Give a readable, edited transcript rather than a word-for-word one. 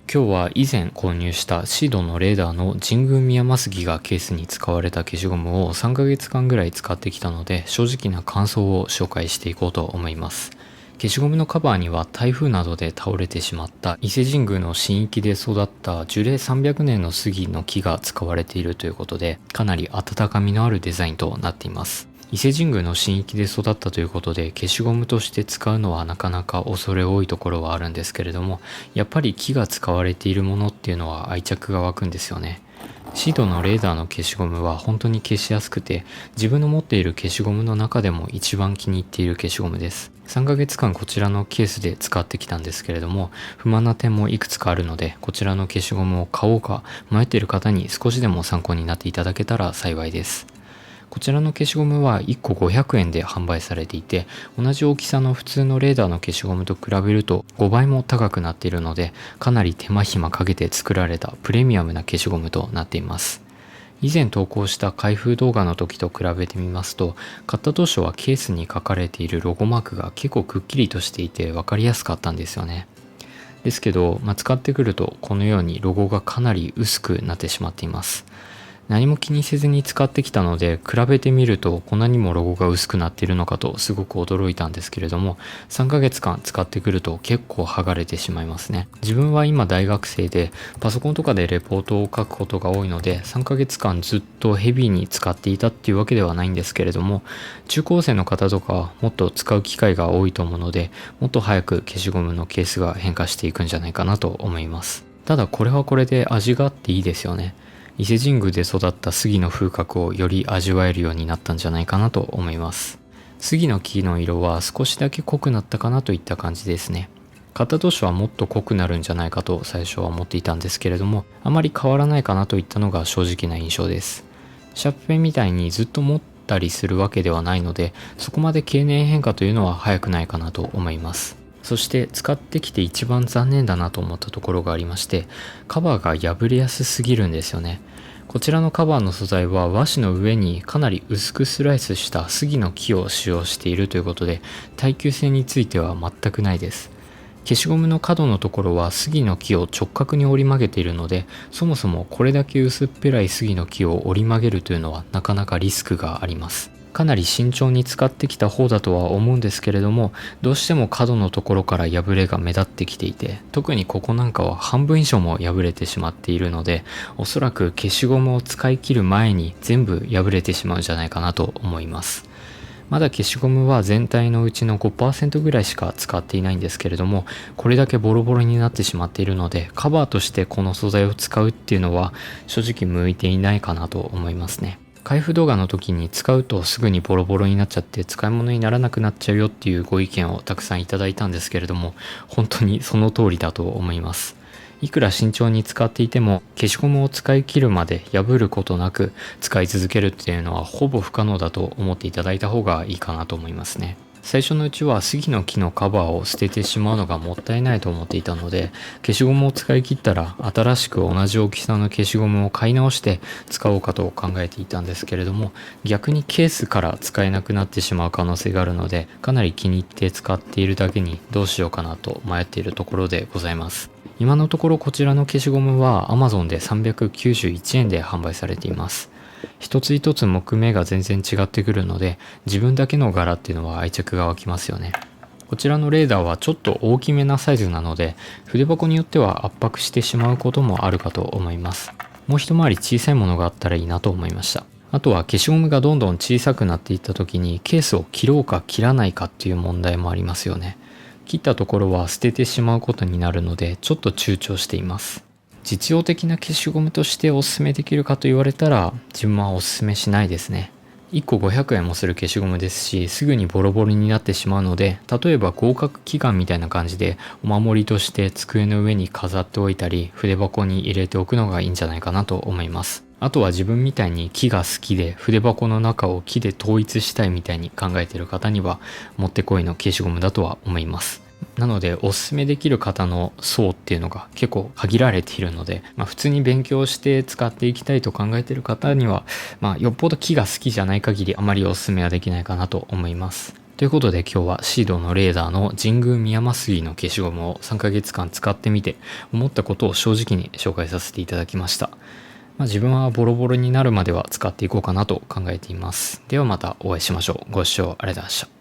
今日は以前購入したシードのレーダーの神宮宮マスギがケースに使われた消しゴムを3ヶ月間ぐらい使ってきたので、正直な感想を紹介していこうと思います。消しゴムのカバーには台風などで倒れてしまった伊勢神宮の神域で育った樹齢300年の杉の木が使われているということで、かなり温かみのあるデザインとなっています。伊勢神宮の神域で育ったということで、消しゴムとして使うのはなかなか恐れ多いところはあるんですけれども、やっぱり木が使われているものっていうのは愛着が湧くんですよね。シードのレーダーの消しゴムは本当に消しやすくて、自分の持っている消しゴムの中でも一番気に入っている消しゴムです。3ヶ月間こちらのケースで使ってきたんですけれども、不満な点もいくつかあるので、こちらの消しゴムを買おうか迷っている方に少しでも参考になっていただけたら幸いです。こちらの消しゴムは1個500円で販売されていて、同じ大きさの普通のレーダーの消しゴムと比べると5倍も高くなっているので、かなり手間暇かけて作られたプレミアムな消しゴムとなっています。以前投稿した開封動画の時と比べてみますと、買った当初はケースに書かれているロゴマークが結構くっきりとしていて分かりやすかったんですよね。ですけど、使ってくるとこのようにロゴがかなり薄くなってしまっています。何も気にせずに使ってきたので、比べてみるとこんなにもロゴが薄くなっているのかとすごく驚いたんですけれども、3ヶ月間使ってくると結構剥がれてしまいますね。自分は今大学生でパソコンとかでレポートを書くことが多いので、3ヶ月間ずっとヘビーに使っていたっていうわけではないんですけれども、中高生の方とかはもっと使う機会が多いと思うので、もっと早く消しゴムのケースが変化していくんじゃないかなと思います。ただこれはこれで味があっていいですよね。伊勢神宮で育った杉の風格をより味わえるようになったんじゃないかなと思います。杉の木の色は少しだけ濃くなったかなといった感じですね。買った当初はもっと濃くなるんじゃないかと最初は思っていたんですけれども、あまり変わらないかなといったのが正直な印象です。シャープペンみたいにずっと持ったりするわけではないので、そこまで経年変化というのは早くないかなと思います。そして使ってきて一番残念だなと思ったところがありまして、カバーが破れやすすぎるんですよね。こちらのカバーの素材は和紙の上にかなり薄くスライスした杉の木を使用しているということで、耐久性については全くないです。消しゴムの角のところは杉の木を直角に折り曲げているので、そもそもこれだけ薄っぺらい杉の木を折り曲げるというのはなかなかリスクがあります。かなり慎重に使ってきた方だとは思うんですけれども、どうしても角のところから破れが目立ってきていて、特にここなんかは半分以上も破れてしまっているので、おそらく消しゴムを使い切る前に全部破れてしまうんじゃないかなと思います。まだ消しゴムは全体のうちの 5% ぐらいしか使っていないんですけれども、これだけボロボロになってしまっているので、カバーとしてこの素材を使うっていうのは正直向いていないかなと思いますね。開封動画の時に使うとすぐにボロボロになっちゃって使い物にならなくなっちゃうよっていうご意見をたくさんいただいたんですけれども、本当にその通りだと思います。いくら慎重に使っていても、消しゴムを使い切るまで破ることなく使い続けるっていうのはほぼ不可能だと思っていただいた方がいいかなと思いますね。最初のうちは杉の木のカバーを捨ててしまうのがもったいないと思っていたので、消しゴムを使い切ったら新しく同じ大きさの消しゴムを買い直して使おうかと考えていたんですけれども、逆にケースから使えなくなってしまう可能性があるので、かなり気に入って使っているだけにどうしようかなと迷っているところでございます。今のところこちらの消しゴムは Amazon で391円で販売されています。一つ一つ木目が全然違ってくるので、自分だけの柄っていうのは愛着が湧きますよね。こちらのレーダーはちょっと大きめなサイズなので、筆箱によっては圧迫してしまうこともあるかと思います。もう一回り小さいものがあったらいいなと思いました。あとは消しゴムがどんどん小さくなっていった時にケースを切ろうか切らないかっていう問題もありますよね。切ったところは捨ててしまうことになるので、ちょっと躊躇しています。実用的な消しゴムとしておすすめできるかと言われたら、自分はおすすめしないですね。1個500円もする消しゴムですし、すぐにボロボロになってしまうので、例えば合格祈願みたいな感じでお守りとして机の上に飾っておいたり、筆箱に入れておくのがいいんじゃないかなと思います。あとは自分みたいに木が好きで筆箱の中を木で統一したいみたいに考えている方にはもってこいの消しゴムだとは思います。なのでおすすめできる方の層っていうのが結構限られているので、普通に勉強して使っていきたいと考えている方には、よっぽど木が好きじゃない限りあまりおすすめはできないかなと思います。ということで今日はシードのレーダーの神宮宮益杉の消しゴムを3ヶ月間使ってみて思ったことを正直に紹介させていただきました。自分はボロボロになるまでは使っていこうかなと考えています。ではまたお会いしましょう。ご視聴ありがとうございました。